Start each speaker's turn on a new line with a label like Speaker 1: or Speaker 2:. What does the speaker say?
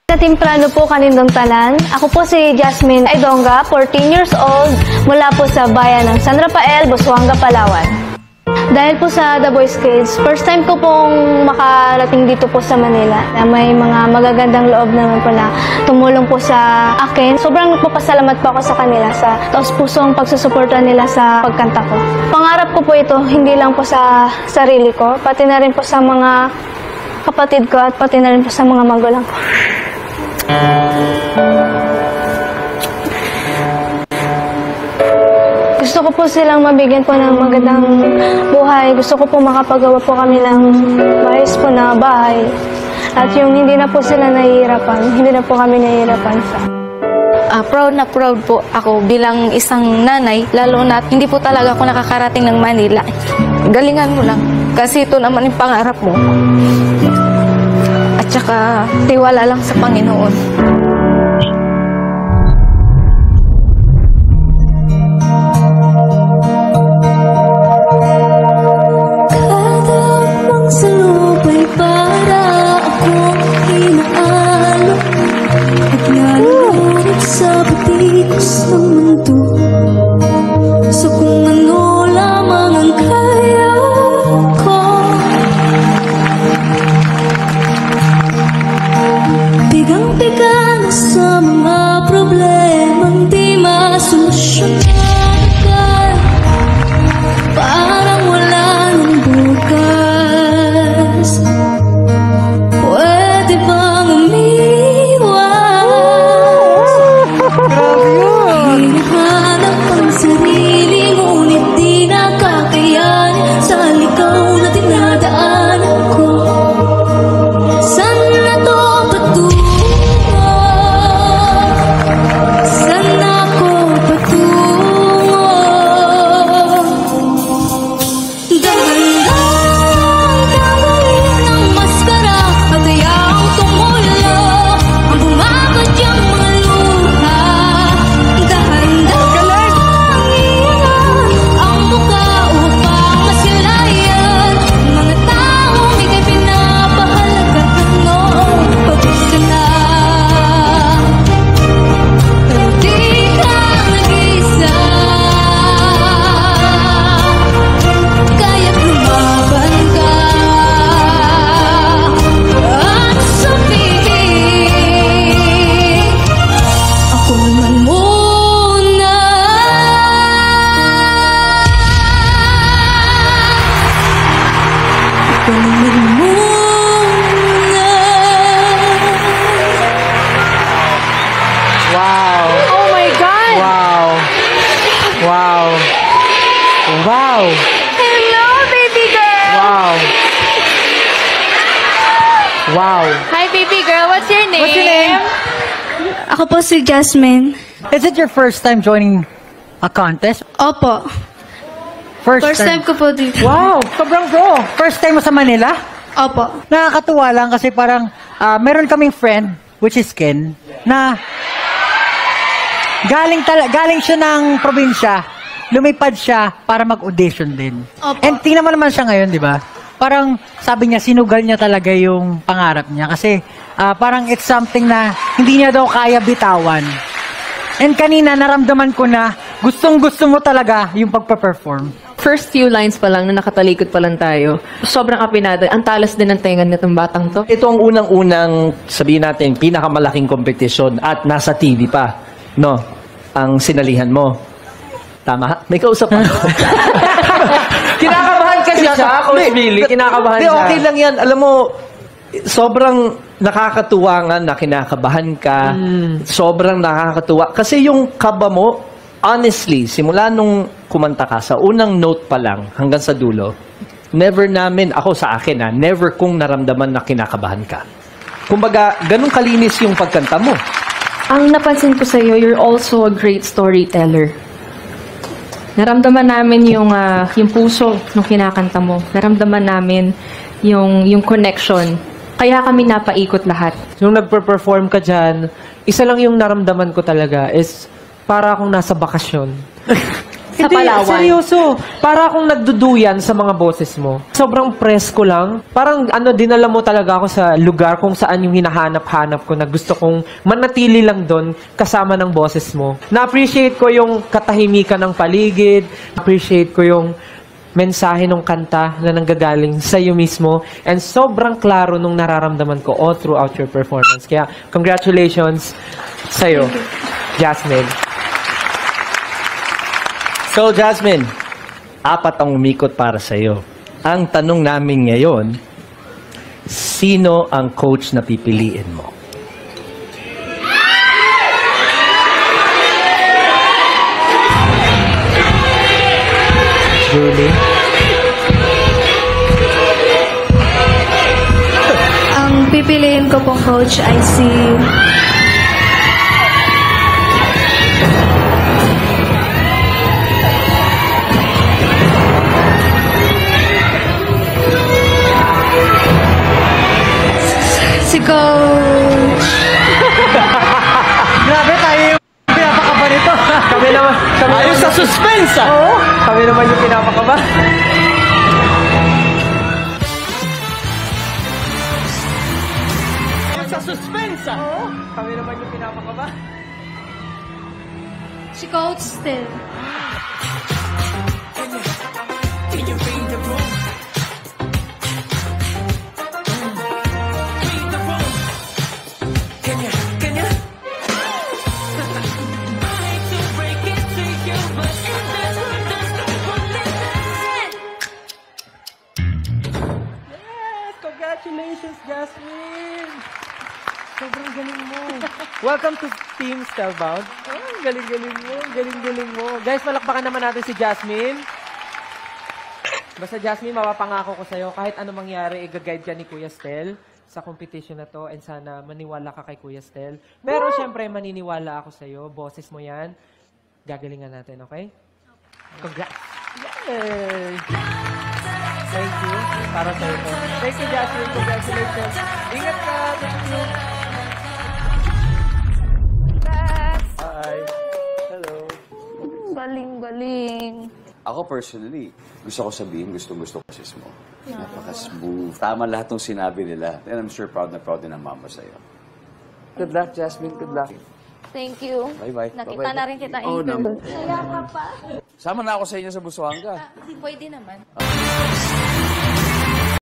Speaker 1: Timprano po kanindong tanan. Ako po si Jasmine Aidonga, 14 years old, mula po sa bayan ng San Rafael, Busuanga, Palawan. Dahil po sa The Boys Kids, first time ko pong makarating dito po sa Manila. May mga magagandang loob naman po na tumulong po sa akin. Sobrang nagpapasalamat po ako sa kanila sa taos-pusong pagsusuporta nila sa pagkanta ko. Pangarap ko po ito, hindi lang po sa sarili ko, pati na rin po sa mga kapatid ko at pati na rin po sa mga magulang ko. Gusto ko po silang mabigyan po ng magandang buhay. Gusto ko po makapagawa po kami ng maayos po na bahay. At yung hindi na po sila nahihirapan, hindi na po kami nahihirapan sa.
Speaker 2: Proud na proud po ako bilang isang nanay, lalo na hindi po talaga ako nakakarating ng Manila. Galingan mo lang, kasi ito naman yung pangarap mo. At saka, tiwala lang sa Panginoon.
Speaker 3: Wow.
Speaker 4: Oh my God!
Speaker 3: Wow. Wow. Wow.
Speaker 4: Hello, baby girl!
Speaker 3: Wow. Wow.
Speaker 4: Hi, baby girl. What's your name?
Speaker 3: What's your name?
Speaker 1: Ako po si Jasmine.
Speaker 3: Is it your first time joining a contest?
Speaker 1: Opo. First time ko po dito.
Speaker 3: Wow, sobrang pro. First time mo sa Manila?
Speaker 1: Opo.
Speaker 3: Nakakatuwa lang kasi parang meron kaming friend, which is Ken, na galing siya ng probinsya, lumipad siya para mag-audition din.
Speaker 1: Opo.
Speaker 3: And tingnan mo naman siya ngayon, di ba? Parang sabi niya, sinugal niya talaga yung pangarap niya kasi parang it's something na hindi niya daw kaya bitawan. And kanina, naramdaman ko na gustong-gusto mo talaga yung pagpa-perform.
Speaker 5: First few lines pa lang, na nakatalikod pa lang tayo, sobrang apinada. Ang talas din ng tenga nitong batang to.
Speaker 6: Ito ang unang-unang, sabihin natin, pinakamalaking kompetisyon at nasa TV pa, no? Ang sinalihan mo. Tama? May kausap ako. Kinakabahan kasi siya, Coach Billy. Kinakabahan siya. Okay lang yan. Alam mo, sobrang nakakatuwa nga na kinakabahan ka. Sobrang nakakatuwa. Kasi yung kaba mo, honestly, simula nung kumanta ka, sa unang note pa lang hanggang sa dulo, never namin, ako sa akin never kong naramdaman na kinakabahan ka. Kumbaga, ganun kalinis yung pagkanta mo.
Speaker 5: Ang napansin ko sa'yo, you're also a great storyteller. Naramdaman namin yung puso nung kinakanta mo. Naramdaman namin yung connection. Kaya kami napaikot lahat.
Speaker 7: Nung nagpe-perform ka dyan, isa lang yung naramdaman ko talaga is para akong nasa bakasyon. Hindi,
Speaker 4: Palawan.
Speaker 7: seryoso. Para akong nagduduyan sa mga boses mo. Sobrang presko lang. Parang dinala mo talaga ako sa lugar kung saan yung hinahanap-hanap ko na gusto kong manatili lang doon kasama ng boses mo. Na-appreciate ko yung katahimikan ng paligid. Appreciate ko yung mensahe ng kanta na nanggagaling sa iyo mismo. And sobrang klaro nung nararamdaman ko all throughout your performance. Kaya, congratulations sa'yo, Jasmine.
Speaker 6: So, Jasmine, 4 ang umikot para sa'yo. Ang tanong namin ngayon, sino ang coach na pipiliin mo?
Speaker 7: Julie?
Speaker 2: Ang pipiliin ko pong coach ay si... Si Coach...
Speaker 3: Grabe tayo yung pinapakaba nito.
Speaker 7: Kami naman.
Speaker 6: Ayos sa suspense, ah!
Speaker 7: Oo. Kami naman yung pinapakaba.
Speaker 6: Ayos sa suspense, ah!
Speaker 7: Kami naman yung pinapakaba.
Speaker 2: Si Coach still.
Speaker 7: Congratulations, Jasmine! Sobrang galing mo. Welcome to Team Spellbound. Oh, galing-galing mo. Galing-galing mo. Guys, malakpakan naman natin si Jasmine. Basta Jasmine, mapapangako ko sa'yo, kahit ano mangyari, i-guide ka ni Kuya Stel sa competition na to and sana maniwala ka kay Kuya Stel. Pero syempre, maniniwala ako sa'yo. Boses mo yan. Gagalingan natin, okay? Congrats! Yay! Thank you. Para sa'yo po. Thank you, Jasmine. Congratulations. Ingat ka. Thank you.
Speaker 6: Hi. Hello.
Speaker 2: Galing-galing.
Speaker 8: Ako personally, gusto ko sabihin, gustong-gusto ko sis mo. Napaka-smooth. Tama lahat ng sinabi nila. And I'm sure proud na proud din ang mama sa'yo.
Speaker 7: Good luck, Jasmine. Good luck.
Speaker 2: Thank you.
Speaker 8: Bye-bye.
Speaker 2: Nakita
Speaker 8: Bye-bye.
Speaker 2: na rin kita,
Speaker 8: Oo
Speaker 2: Angel.
Speaker 8: naman. Sama na ako sa inyo sa Busuanga.
Speaker 2: Pwede naman.